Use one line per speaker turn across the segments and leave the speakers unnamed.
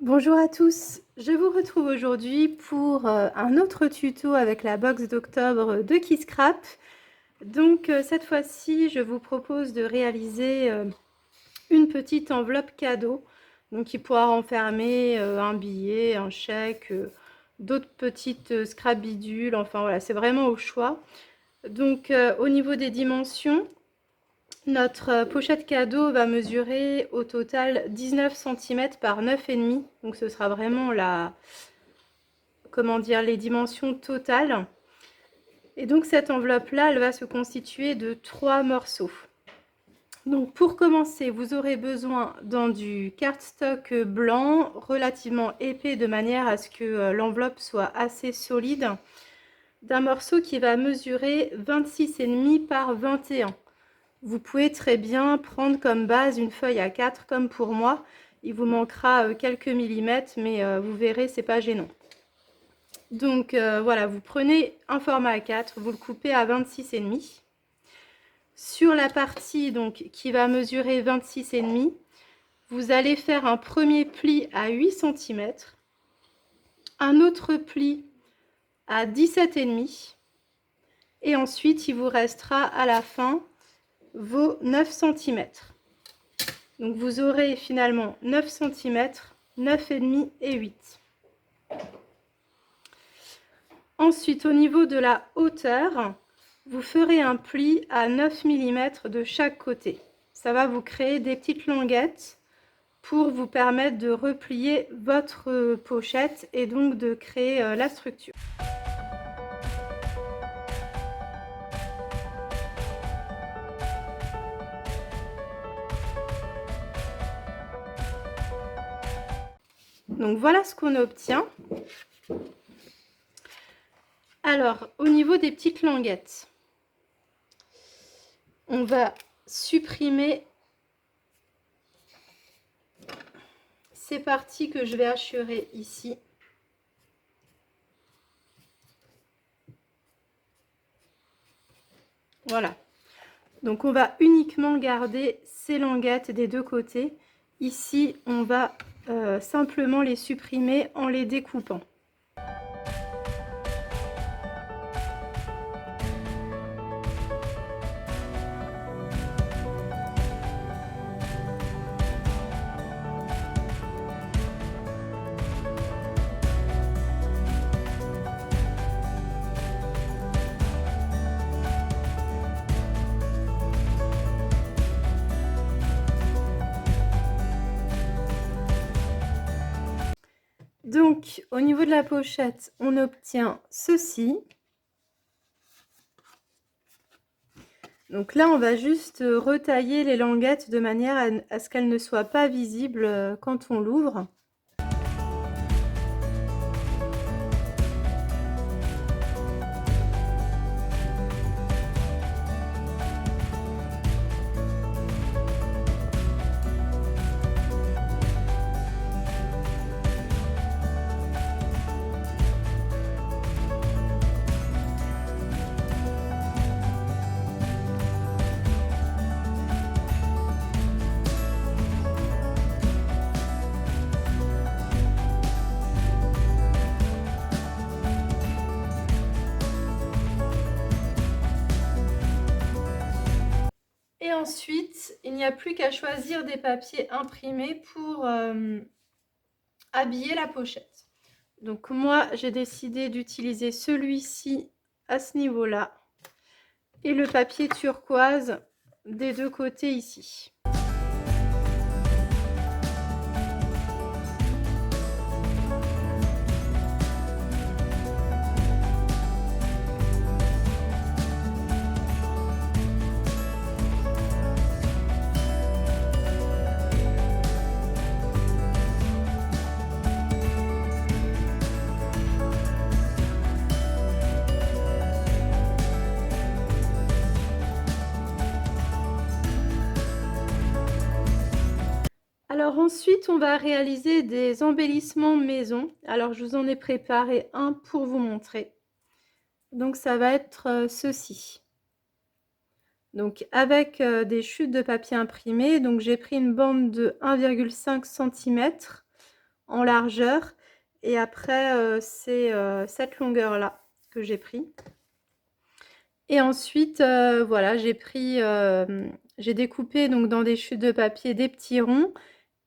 Bonjour à tous, je vous retrouve aujourd'hui pour un autre tuto avec la box d'octobre de Kisscrap. Donc cette fois-ci, je vous propose de réaliser une petite enveloppe cadeau, donc qui pourra renfermer un billet, un chèque, d'autres petites scrap bidules, enfin voilà, c'est vraiment au choix. Donc au niveau des dimensions, notre pochette cadeau va mesurer au total 19 cm par 9,5, donc ce sera vraiment les dimensions totales. Et donc cette enveloppe-là, elle va se constituer de 3 morceaux. Donc pour commencer, vous aurez besoin d'un du cardstock blanc relativement épais de manière à ce que l'enveloppe soit assez solide, d'un morceau qui va mesurer 26,5 par 21. Vous pouvez très bien prendre comme base une feuille A4 comme pour moi. Il vous manquera quelques millimètres, mais vous verrez, c'est pas gênant. Donc voilà, vous prenez un format A4, vous le coupez à 26,5. Sur la partie donc qui va mesurer 26,5, vous allez faire un premier pli à 8 cm, un autre pli à 17,5 et ensuite il vous restera à la fin vos 9 cm. Donc vous aurez finalement 9 cm, 9,5 et 8. Ensuite, au niveau de la hauteur, vous ferez un pli à 9 mm de chaque côté. Ça va vous créer des petites languettes pour vous permettre de replier votre pochette et donc de créer la structure. Donc voilà ce qu'on obtient. Alors, au niveau des petites languettes, on va supprimer ces parties que je vais hachurer ici. Voilà. Donc on va uniquement garder ces languettes des deux côtés. Ici, on va simplement les supprimer en les découpant. Donc, au niveau de la pochette, on obtient ceci. Donc là, on va juste retailler les languettes de manière à ce qu'elles ne soient pas visibles quand on l'ouvre. Et ensuite, il n'y a plus qu'à choisir des papiers imprimés pour habiller la pochette. Donc moi, j'ai décidé d'utiliser celui-ci à ce niveau-là et le papier turquoise des deux côtés ici. Alors ensuite, on va réaliser des embellissements maison. Alors je vous en ai préparé un pour vous montrer. Donc ça va être ceci. Donc avec des chutes de papier imprimé, donc j'ai pris une bande de 1,5 cm en largeur. Et après, c'est cette longueur-là que j'ai pris. Et ensuite, voilà, j'ai découpé donc dans des chutes de papier des petits ronds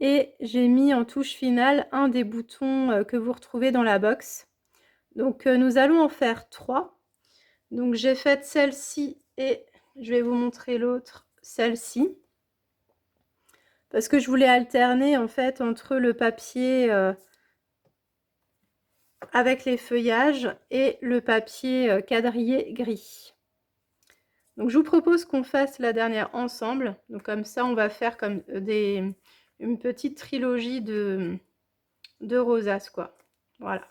et j'ai mis en touche finale un des boutons que vous retrouvez dans la box. Donc nous allons en faire 3. Donc j'ai fait celle-ci et je vais vous montrer l'autre, celle-ci. Parce que je voulais alterner en fait entre le papier avec les feuillages et le papier quadrillé gris. Donc je vous propose qu'on fasse la dernière ensemble. Donc comme ça, on va faire comme une petite trilogie de rosaces, quoi. Voilà.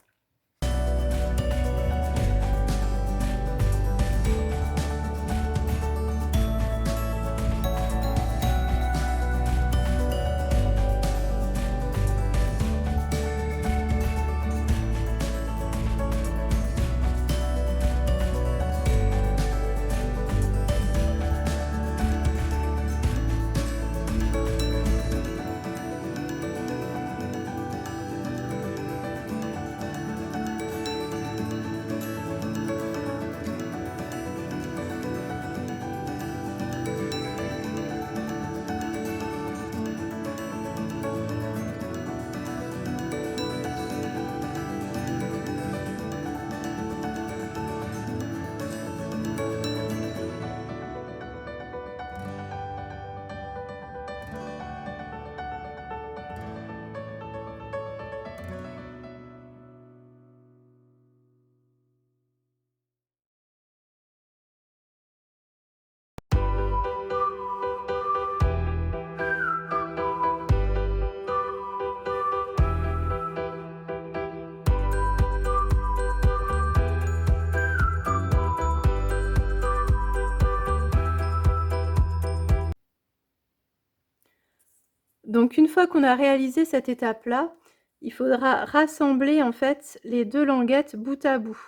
Donc une fois qu'on a réalisé cette étape-là, il faudra rassembler en fait les 2 languettes bout à bout.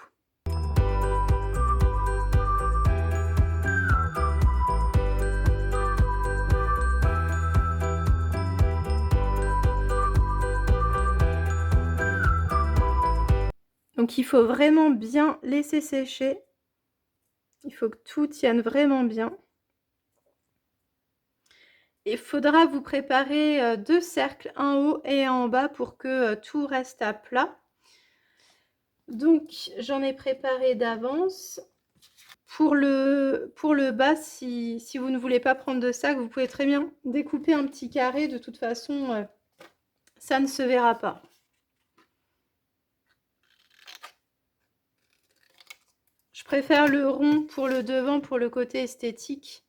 Donc il faut vraiment bien laisser sécher. Il faut que tout tienne vraiment bien. Il faudra vous préparer 2 cercles, un haut et un en bas pour que tout reste à plat. Donc j'en ai préparé d'avance. Pour le bas, si vous ne voulez pas prendre de sac, vous pouvez très bien découper un petit carré. De toute façon, ça ne se verra pas. Je préfère le rond pour le devant, pour le côté esthétique.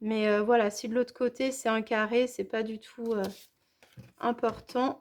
Mais voilà, si de l'autre côté c'est un carré, c'est pas du tout important.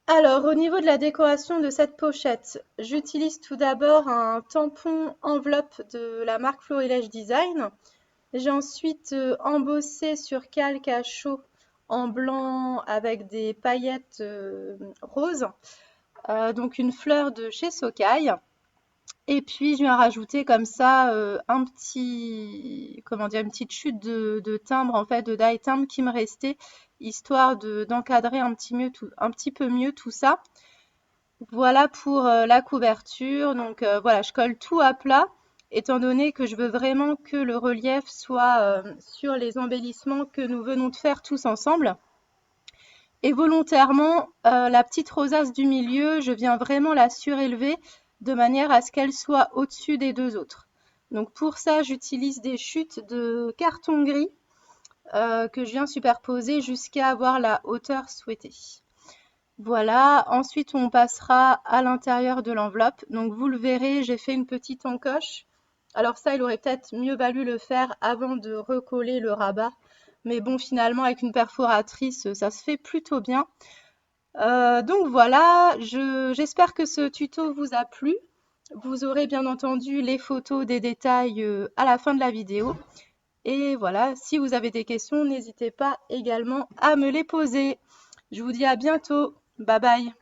Alors, au niveau de la décoration de cette pochette, j'utilise tout d'abord un tampon enveloppe de la marque Florilège Design. J'ai ensuite embossé sur calque à chaud en blanc avec des paillettes roses, donc une fleur de chez Sokai. Et puis, je viens rajouter comme ça un petit, comment dire, une petite chute de timbre, en fait, de die timbre qui me restait, histoire d'encadrer un petit peu mieux tout ça. Voilà pour la couverture. Donc voilà, je colle tout à plat, étant donné que je veux vraiment que le relief soit sur les embellissements que nous venons de faire tous ensemble. Et volontairement, la petite rosace du milieu, je viens vraiment la surélever de manière à ce qu'elle soit au-dessus des deux autres. Donc pour ça, j'utilise des chutes de carton gris que je viens superposer jusqu'à avoir la hauteur souhaitée. Voilà, ensuite on passera à l'intérieur de l'enveloppe. Donc vous le verrez, j'ai fait une petite encoche. Alors ça, il aurait peut-être mieux valu le faire avant de recoller le rabat. Mais bon, finalement, avec une perforatrice, ça se fait plutôt bien. Donc voilà, j'espère que ce tuto vous a plu. Vous aurez bien entendu les photos des détails à la fin de la vidéo. Et voilà, si vous avez des questions, n'hésitez pas également à me les poser. Je vous dis à bientôt. Bye bye.